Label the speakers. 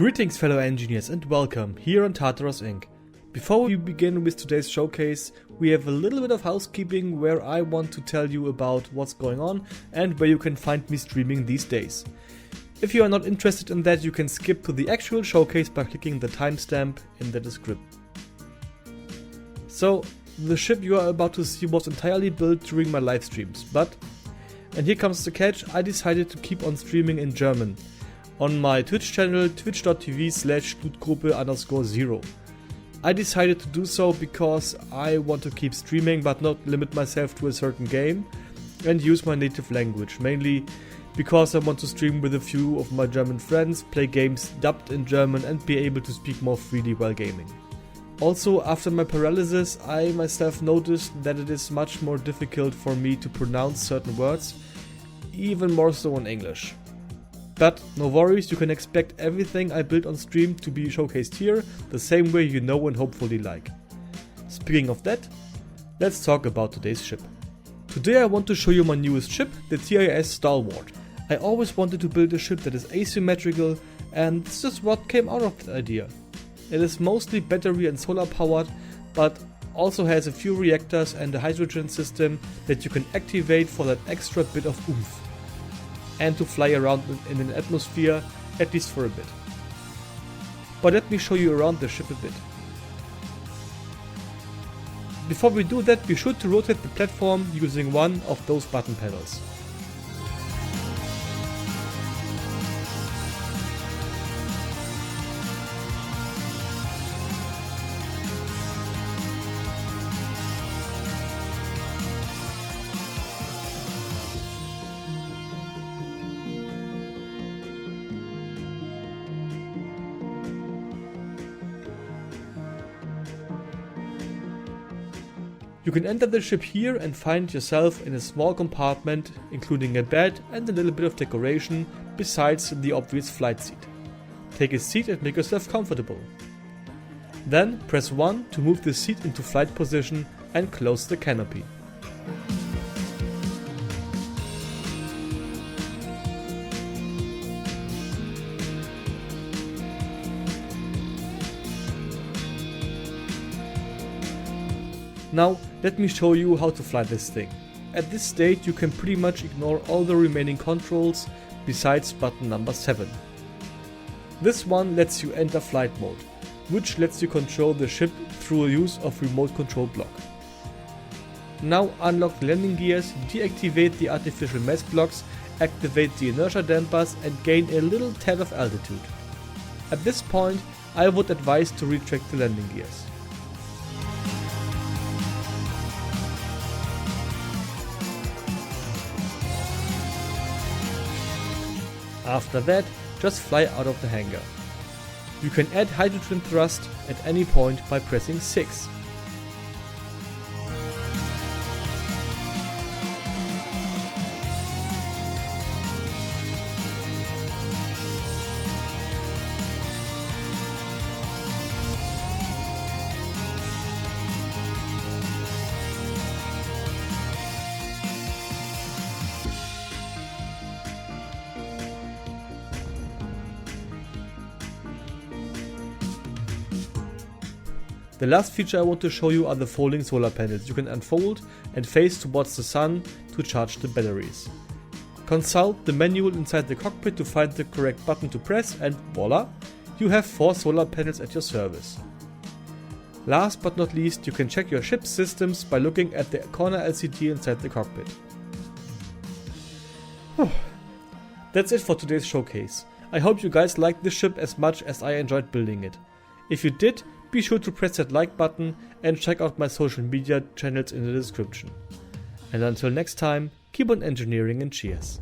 Speaker 1: Greetings fellow engineers and welcome here on Tartaross Inc. Before we begin with today's showcase, we have a little bit of housekeeping where I want to tell you about what's going on and where you can find me streaming these days. If you are not interested in that, you can skip to the actual showcase by clicking the timestamp in the description. So, the ship you are about to see was entirely built during my live streams, but, and here comes the catch, I decided to keep on streaming in German on my Twitch channel twitch.tv/Blutgruppe_0. I decided to do so because I want to keep streaming but not limit myself to a certain game and use my native language, mainly because I want to stream with a few of my German friends, play games dubbed in German and be able to speak more freely while gaming. Also, after my paralysis, I myself noticed that it is much more difficult for me to pronounce certain words, even more so in English. But no worries, you can expect everything I built on stream to be showcased here, the same way you know and hopefully like. Speaking of that, let's talk about today's ship. Today I want to show you my newest ship, the TIS Stalwart. I always wanted to build a ship that is asymmetrical, and this is what came out of that idea. It is mostly battery and solar powered, but also has a few reactors and a hydrogen system that you can activate for that extra bit of oomph, and to fly around in an atmosphere, at least for a bit. But let me show you around the ship a bit. Before we do that, be sure to rotate the platform using one of those button panels. You can enter the ship here and find yourself in a small compartment, including a bed and a little bit of decoration, besides the obvious flight seat. Take a seat and make yourself comfortable. Then press 1 to move the seat into flight position and close the canopy. Now, let me show you how to fly this thing. At this stage you can pretty much ignore all the remaining controls besides button number 7. This one lets you enter flight mode, which lets you control the ship through the use of remote control block. Now unlock the landing gears, deactivate the artificial mass blocks, activate the inertia dampers and gain a little tad of altitude. At this point I would advise to retract the landing gears. After that, just fly out of the hangar. You can add hydrogen thrust at any point by pressing 6. The last feature I want to show you are the folding solar panels you can unfold and face towards the sun to charge the batteries. Consult the manual inside the cockpit to find the correct button to press and voila, you have 4 solar panels at your service. Last but not least, you can check your ship's systems by looking at the corner LCD inside the cockpit. That's it for today's showcase. I hope you guys liked this ship as much as I enjoyed building it. If you did, be sure to press that like button and check out my social media channels in the description. And until next time, keep on engineering and cheers.